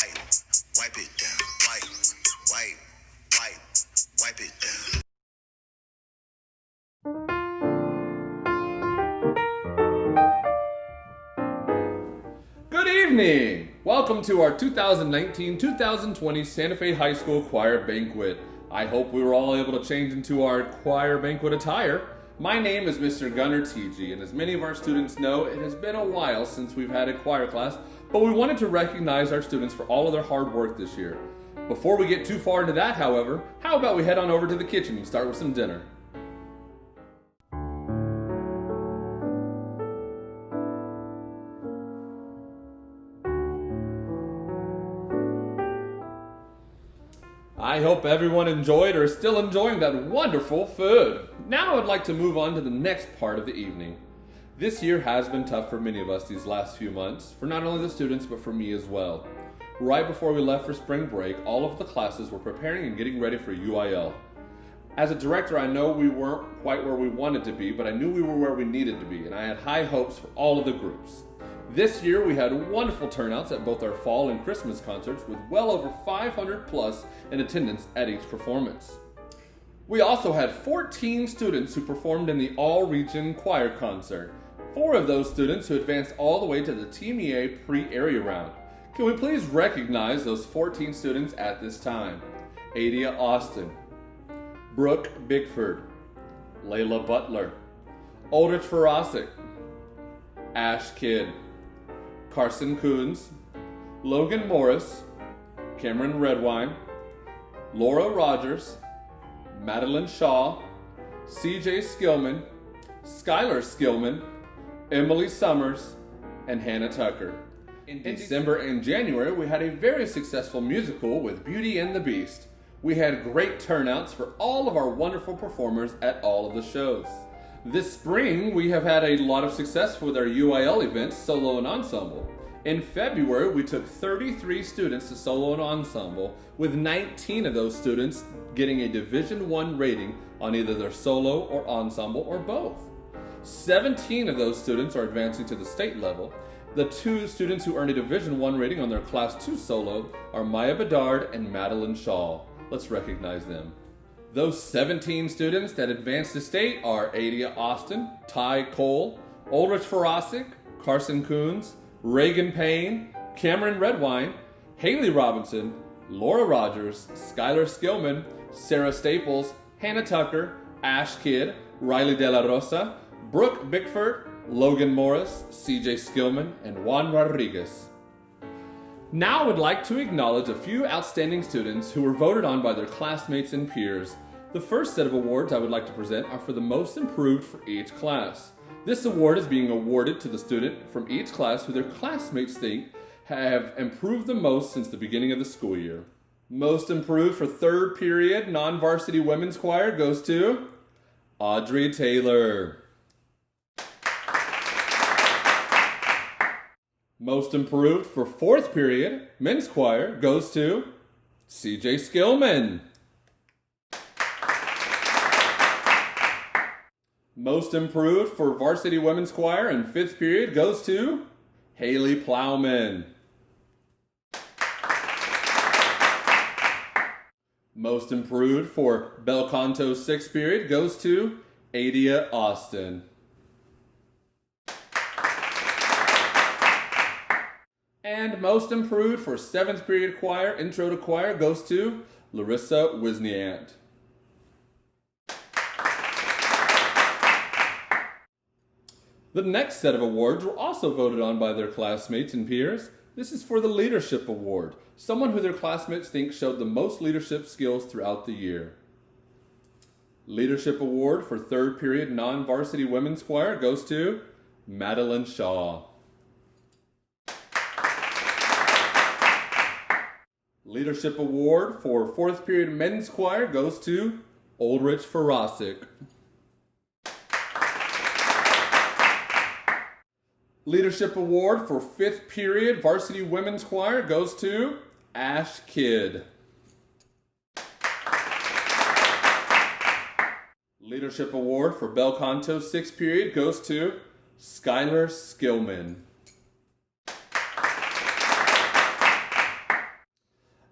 Wipe it down. Wipe it down. Good evening! Welcome to our 2019-2020 Santa Fe High School Choir Banquet. I hope we were all able to change into our choir banquet attire. My name is Mr. Gunnar TG, and as many of our students know, it has been a while since we've had a choir class, but we wanted to recognize our students for all of their hard work this year. Before we get too far into that, however, how about we head on over to the kitchen and start with some dinner? I hope everyone enjoyed or is still enjoying that wonderful food. Now I'd like to move on to the next part of the evening. This year has been tough for many of us these last few months, for not only the students but for me as well. Right before we left for spring break, all of the classes were preparing and getting ready for UIL. As a director, I know we weren't quite where we wanted to be, but I knew we were where we needed to be, and I had high hopes for all of the groups. This year, we had wonderful turnouts at both our fall and Christmas concerts, with well over 500 plus in attendance at each performance. We also had 14 students who performed in the all-region choir concert. 4 of those students who advanced all the way to the Team EA pre-area round. Can we please recognize those 14 students at this time? Adia Austin, Brooke Bigford, Layla Butler, Aldrich Farasic, Ash Kidd, Carson Coons, Logan Morris, Cameron Redwine, Laura Rogers, Madeline Shaw, CJ Skillman, Skylar Skillman, Emily Summers, and Hannah Tucker. In December and January, we had a very successful musical with Beauty and the Beast. We had great turnouts for all of our wonderful performers at all of the shows. This spring, we have had a lot of success with our UIL events, solo and ensemble. In February, we took 33 students to solo and ensemble, with 19 of those students getting a Division I rating on either their solo or ensemble or both. 17 of those students are advancing to the state level. The 2 students who earned a Division I rating on their Class 2 solo are Maya Bedard and Madeline Shaw. Let's recognize them. Those 17 students that advanced to state are Adia Austin, Ty Cole, Aldrich Farasic, Carson Coons, Reagan Payne, Cameron Redwine, Haley Robinson, Laura Rogers, Skylar Skillman, Sarah Staples, Hannah Tucker, Ash Kidd, Riley De La Rosa, Brooke Bickford, Logan Morris, CJ Skillman, and Juan Rodriguez. Now I would like to acknowledge a few outstanding students who were voted on by their classmates and peers. The first set of awards I would like to present are for the most improved for each class. This award is being awarded to the student from each class who their classmates think have improved the most since the beginning of the school year. Most improved for third period non-varsity women's choir goes to Audrey Taylor. Most improved for fourth period men's choir goes to CJ Skillman. Most improved for varsity women's choir in fifth period goes to Haley Plowman. Most improved for bel canto sixth period goes to Adia Austin. And most improved for 7th period choir, intro to choir, goes to Larissa Wisniant. The next set of awards were also voted on by their classmates and peers. This is for the Leadership Award, someone who their classmates think showed the most leadership skills throughout the year. Leadership Award for 3rd period non-varsity women's choir goes to Madeline Shaw. Leadership Award for 4th period men's choir goes to Aldrich Farasic. Leadership Award for 5th period varsity women's choir goes to Ash Kidd. Leadership Award for bel canto 6th period goes to Skylar Skillman.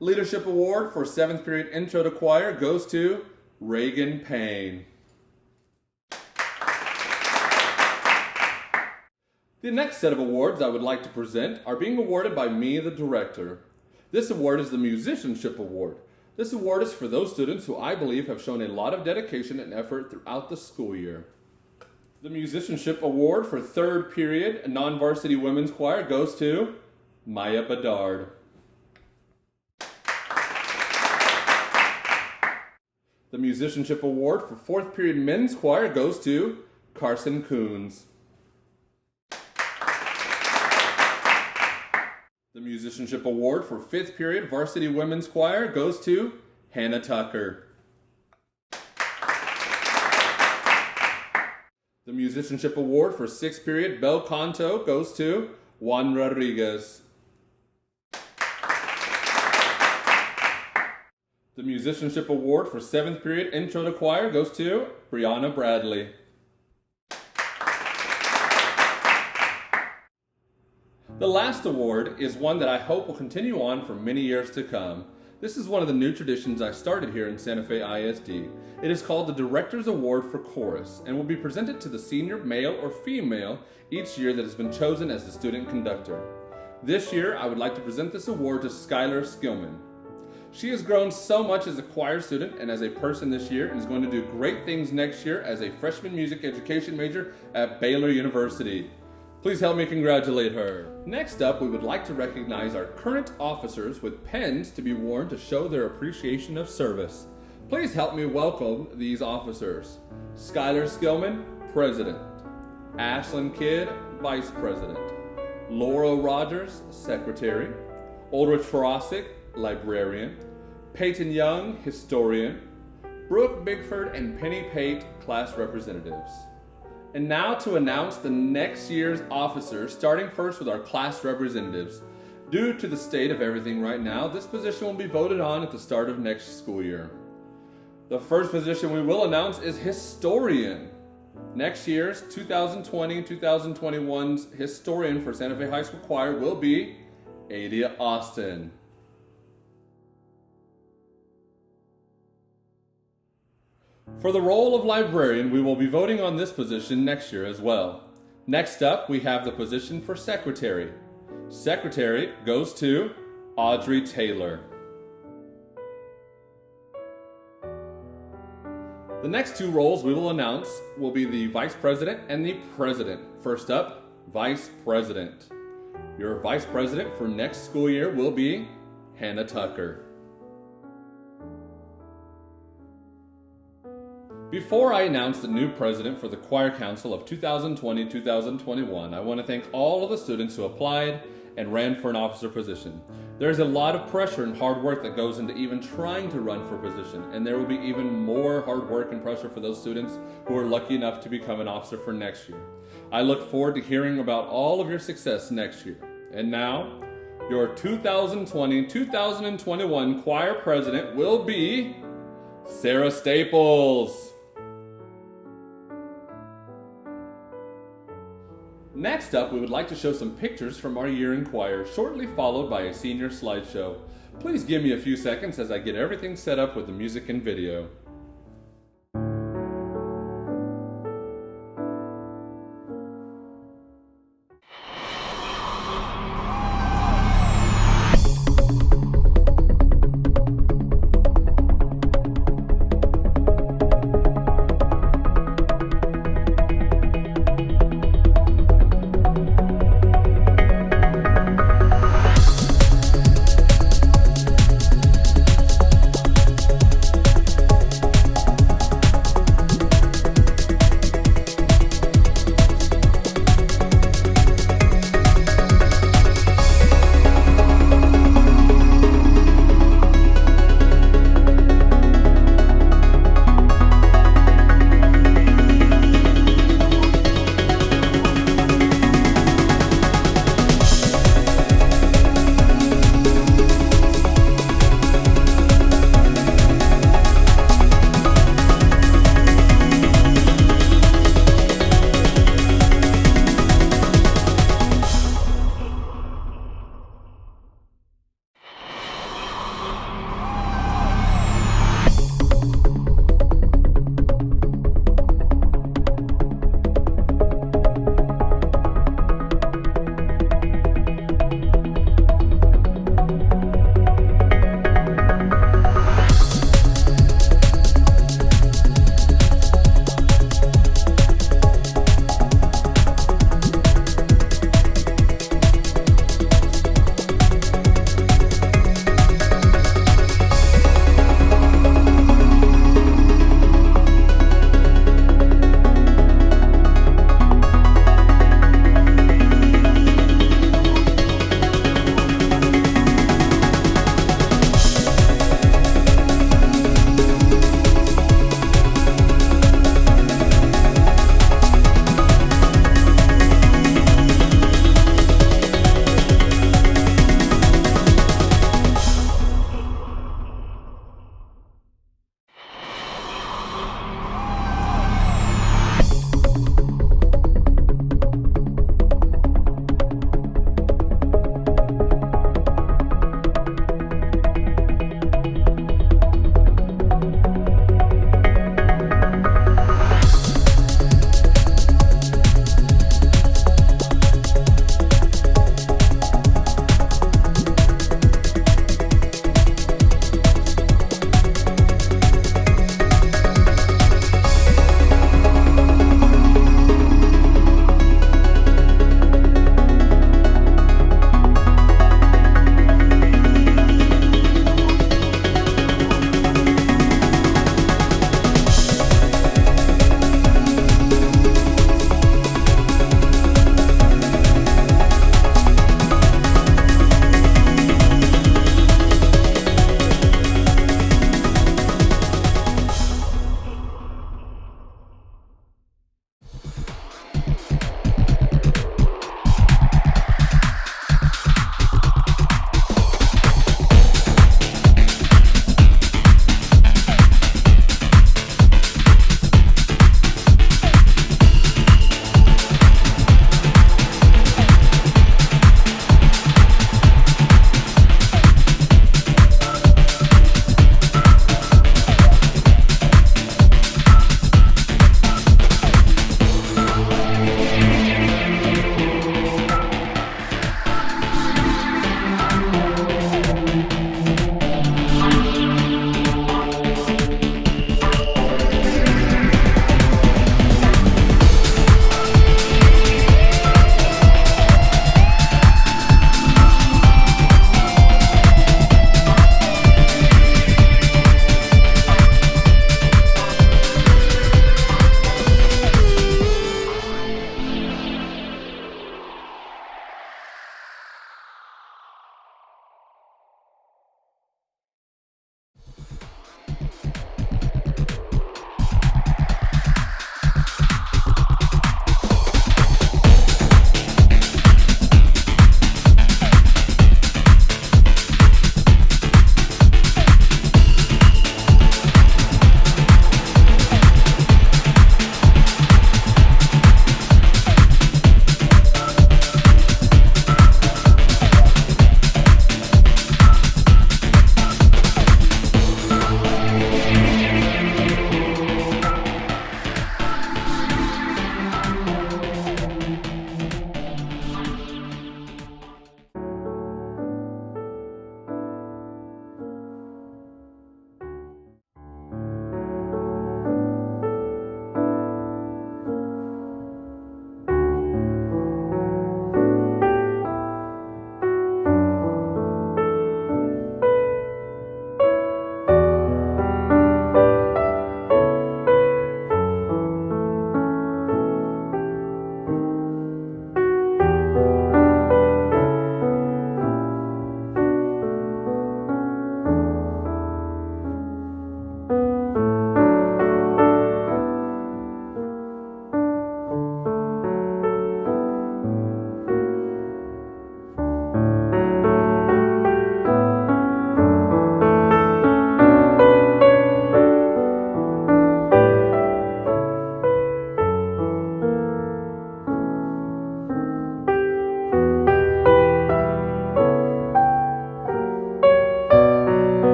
Leadership Award for 7th period Intro to Choir goes to Reagan Payne. The next set of awards I would like to present are being awarded by me, the director. This award is the Musicianship Award. This award is for those students who I believe have shown a lot of dedication and effort throughout the school year. The Musicianship Award for 3rd period Non-Varsity Women's Choir goes to Maya Bedard. The Musicianship Award for 4th period Men's Choir goes to Carson Coons. The Musicianship Award for 5th period Varsity Women's Choir goes to Hannah Tucker. The Musicianship Award for 6th period Bel Canto goes to Juan Rodriguez. The Musicianship Award for 7th period Intro to Choir goes to Brianna Bradley. The last award is one that I hope will continue on for many years to come. This is one of the new traditions I started here in Santa Fe ISD. It is called the Director's Award for Chorus and will be presented to the senior male or female each year that has been chosen as the student conductor. This year, I would like to present this award to Skylar Skillman. She has grown so much as a choir student and as a person this year and is going to do great things next year as a freshman music education major at Baylor University. Please help me congratulate her. Next up, we would like to recognize our current officers with pens to be worn to show their appreciation of service. Please help me welcome these officers. Skylar Skillman, President. Ashlyn Kidd, Vice President. Laura Rogers, Secretary. Ulrich Forosic, Librarian. Peyton Young, Historian. Brooke Bigford and Penny Pate, Class Representatives. And now to announce the next year's officers, starting first with our class representatives. Due to the state of everything right now, this position will be voted on at the start of next school year. The first position we will announce is Historian. Next year's 2020-2021's Historian for Santa Fe High School Choir will be Adia Austin. For the role of librarian, we will be voting on this position next year as well. Next up, we have the position for secretary. Secretary goes to Audrey Taylor. The next two roles we will announce will be the vice president and the president. First up, vice president. Your vice president for next school year will be Hannah Tucker. Before I announce the new president for the Choir Council of 2020-2021, I want to thank all of the students who applied and ran for an officer position. There is a lot of pressure and hard work that goes into even trying to run for a position, and there will be even more hard work and pressure for those students who are lucky enough to become an officer for next year. I look forward to hearing about all of your success next year. And now, your 2020-2021 choir president will be Sarah Staples. Next up, we would like to show some pictures from our year in choir, shortly followed by a senior slideshow. Please give me a few seconds as I get everything set up with the music and video.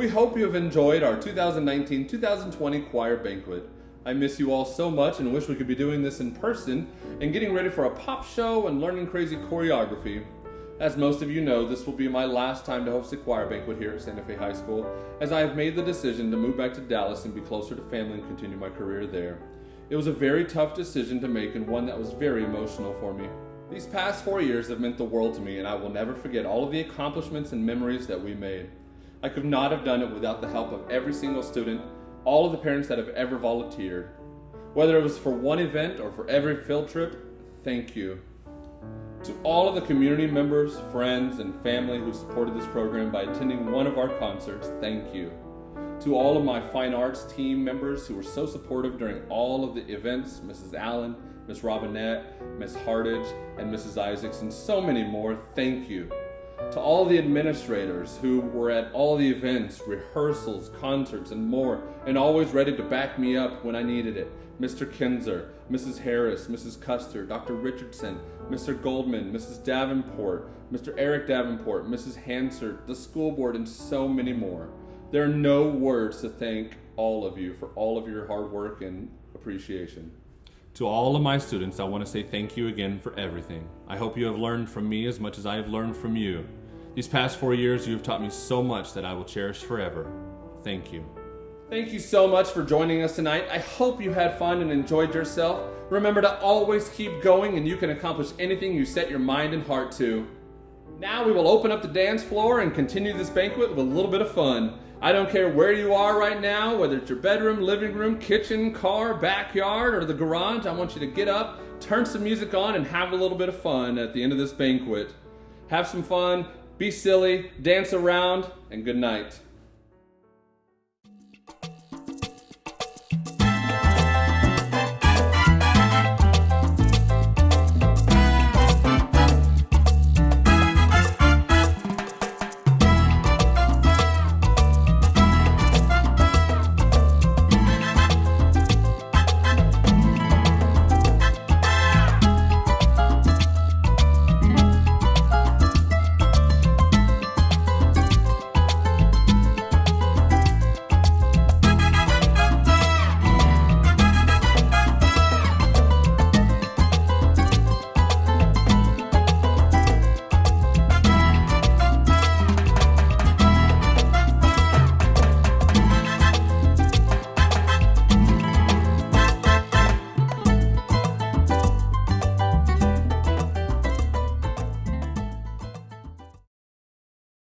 We hope you have enjoyed our 2019-2020 choir banquet. I miss you all so much and wish we could be doing this in person and getting ready for a pop show and learning crazy choreography. As most of you know, this will be my last time to host a choir banquet here at Santa Fe High School, as I have made the decision to move back to Dallas and be closer to family and continue my career there. It was a very tough decision to make and one that was very emotional for me. These past 4 years have meant the world to me, and I will never forget all of the accomplishments and memories that we made. I could not have done it without the help of every single student, all of the parents that have ever volunteered. Whether it was for one event or for every field trip, thank you. To all of the community members, friends, and family who supported this program by attending one of our concerts, thank you. To all of my fine arts team members who were so supportive during all of the events, Mrs. Allen, Miss Robinette, Miss Hardage, and Mrs. Isaacs, and so many more, thank you. To all the administrators who were at all the events, rehearsals, concerts, and more, and always ready to back me up when I needed it. Mr. Kinzer, Mrs. Harris, Mrs. Custer, Dr. Richardson, Mr. Goldman, Mrs. Davenport, Mr. Eric Davenport, Mrs. Hansard, the school board, and so many more. There are no words to thank all of you for all of your hard work and appreciation. To all of my students, I want to say thank you again for everything. I hope you have learned from me as much as I have learned from you. These past 4 years, you have taught me so much that I will cherish forever. Thank you. Thank you so much for joining us tonight. I hope you had fun and enjoyed yourself. Remember to always keep going, and you can accomplish anything you set your mind and heart to. Now we will open up the dance floor and continue this banquet with a little bit of fun. I don't care where you are right now, whether it's your bedroom, living room, kitchen, car, backyard, or the garage. I want you to get up, turn some music on, and have a little bit of fun at the end of this banquet. Have some fun, be silly, dance around, and good night.